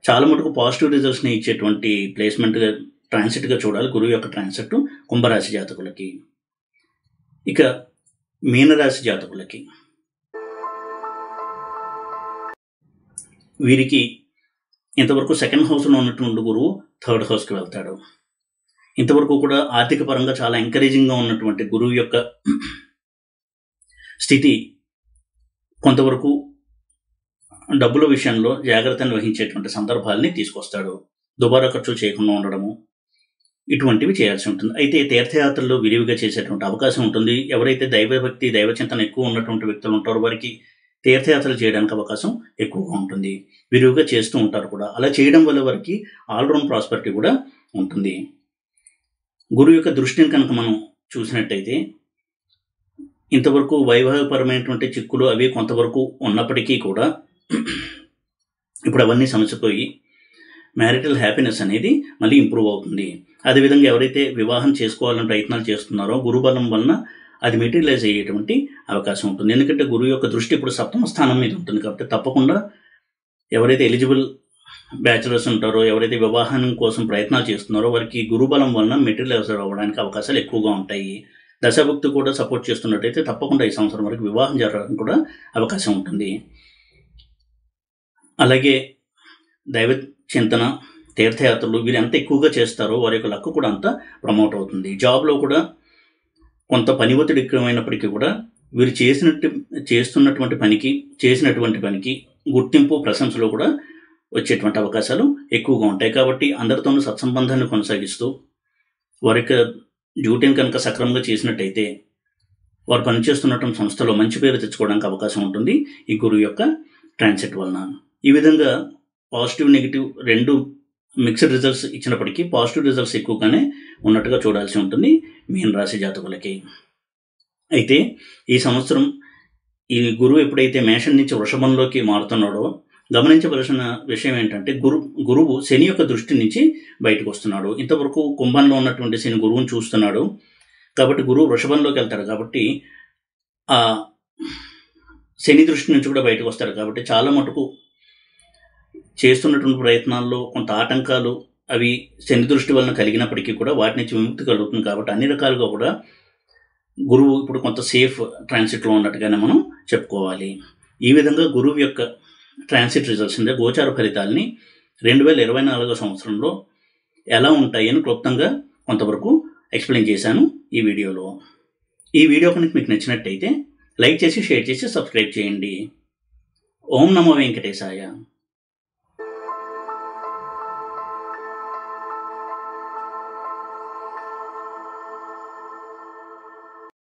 చాలా మటుకు పాజిటివ్ రిజల్ట్స్ని ఇచ్చేటువంటి ప్లేస్మెంట్గా ట్రాన్సిట్గా చూడాలి గురువు యొక్క ట్రాన్సిట్ కుంభరాశి జాతకులకి. ఇక మీనరాశి జాతకులకి, వీరికి ఇంతవరకు 2nd హౌస్లో ఉన్నటువంటి గురువు 3rd హౌస్కి వెళ్తాడు. ఇంతవరకు కూడా ఆర్థిక పరంగా చాలా ఎంకరేజింగ్గా ఉన్నటువంటి గురువు యొక్క స్థితి కొంతవరకు డబ్బుల విషయంలో జాగ్రత్తను వహించేటువంటి సందర్భాలని తీసుకొస్తాడు. దుబారా ఖర్చు చేయకుండా ఉండడము, ఇటువంటివి చేయాల్సి ఉంటుంది. అయితే తీర్థయాత్రల్లో విరివిగా చేసేటువంటి అవకాశం ఉంటుంది. ఎవరైతే దైవభక్తి, దైవచింతన ఎక్కువ ఉన్నటువంటి వ్యక్తులు ఉంటారో వారికి తీర్థయాత్రలు చేయడానికి అవకాశం ఎక్కువగా ఉంటుంది. విరివిగా చేస్తూ ఉంటారు కూడా. అలా చేయడం వల్ల వారికి ఆల్రౌండ్ ప్రాస్పరిటీ కూడా ఉంటుంది. గురువు యొక్క దృష్టిని కనుక మనం చూసినట్టయితే ఇంతవరకు వైవాహికపరమైనటువంటి చిక్కులు అవి కొంతవరకు ఉన్నప్పటికీ కూడా ఇప్పుడు అవన్నీ సమసిపోయి మ్యారిటల్ హ్యాపీనెస్ అనేది మళ్ళీ ఇంప్రూవ్ అవుతుంది. అదేవిధంగా ఎవరైతే వివాహం చేసుకోవాలని ప్రయత్నాలు చేస్తున్నారో గురుబలం వలన అది మెటీరియలైజ్ అయ్యేటువంటి అవకాశం ఉంటుంది. ఎందుకంటే గురువు యొక్క దృష్టి ఇప్పుడు 7వ స్థానం మీద ఉంటుంది కాబట్టి తప్పకుండా ఎవరైతే ఎలిజిబుల్ బ్యాచులర్స్ ఉంటారో, ఎవరైతే వివాహం కోసం ప్రయత్నాలు చేస్తున్నారో వారికి గురుబలం వలన మెటీరియలైజ్ అవ్వడానికి అవకాశాలు ఎక్కువగా ఉంటాయి. దశాభుక్తి కూడా సపోర్ట్ చేస్తున్నట్టయితే తప్పకుండా ఈ సంవత్సరం వరకు వివాహం జరగడానికి కూడా అవకాశం ఉంటుంది. అలాగే దైవ చింతన, తీర్థయాత్రలు వీరు ఎంత ఎక్కువగా చేస్తారో వారి యొక్క లక్ కూడా అంత ప్రమోట్ అవుతుంది. జాబ్లో కూడా కొంత పని ఒత్తిడి ఎక్కువైనప్పటికీ కూడా వీరు చేసినటువంటి పనికి గుర్తింపు ప్రశంసలు కూడా వచ్చేటువంటి అవకాశాలు ఎక్కువగా ఉంటాయి. కాబట్టి అందరితోనూ సత్సంబంధాన్ని కొనసాగిస్తూ వారి యొక్క డ్యూటీని కనుక సక్రమంగా చేసినట్టయితే వారు పనిచేస్తున్నటువంటి సంస్థలో మంచి పేరు తెచ్చుకోవడానికి అవకాశం ఉంటుంది ఈ గురువు యొక్క ట్రాన్సిట్ వలన. ఈ విధంగా పాజిటివ్ నెగిటివ్ రెండు మిక్స్డ్ రిజల్ట్స్ ఇచ్చినప్పటికీ పాజిటివ్ రిజల్ట్స్ ఎక్కువగానే ఉన్నట్టుగా చూడాల్సి ఉంటుంది మీన రాశి జాతకులకి. అయితే ఈ సంవత్సరం ఈ గురువు ఎప్పుడైతే మేషం నుంచి వృషభంలోకి మారుతున్నాడో గమనించవలసిన విషయం ఏంటంటే గురువు శని యొక్క దృష్టి నుంచి బయటకు వస్తున్నాడు. ఇంతవరకు కుంభంలో ఉన్నటువంటి శని గురువుని చూస్తున్నాడు కాబట్టి గురువు వృషభంలోకి వెళ్తాడు కాబట్టి ఆ శని దృష్టి నుంచి కూడా బయటకు వస్తాడు. కాబట్టి చాలా మటుకు చేస్తున్నటువంటి ప్రయత్నాల్లో కొంత ఆటంకాలు అవి శని దృష్టి వలన కలిగినప్పటికీ కూడా వాటి నుంచి విముక్తి కలుగుతుంది. కాబట్టి అన్ని రకాలుగా కూడా గురువు ఇప్పుడు కొంత సేఫ్ ట్రాన్సిట్లో ఉన్నట్టుగానే మనం చెప్పుకోవాలి. ఈ విధంగా గురువు యొక్క ట్రాన్సిట్ రిజల్ట్స్ అంటే గోచార ఫలితాలని 2024 సంవత్సరంలో ఎలా ఉంటాయని క్లుప్తంగా కొంతవరకు ఎక్స్ప్లెయిన్ చేశాను ఈ వీడియోలో. ఈ వీడియో కనుక మీకు నచ్చినట్టయితే లైక్ చేసి షేర్ చేసి సబ్స్క్రైబ్ చేయండి. ఓం నమో వెంకటేశాయ.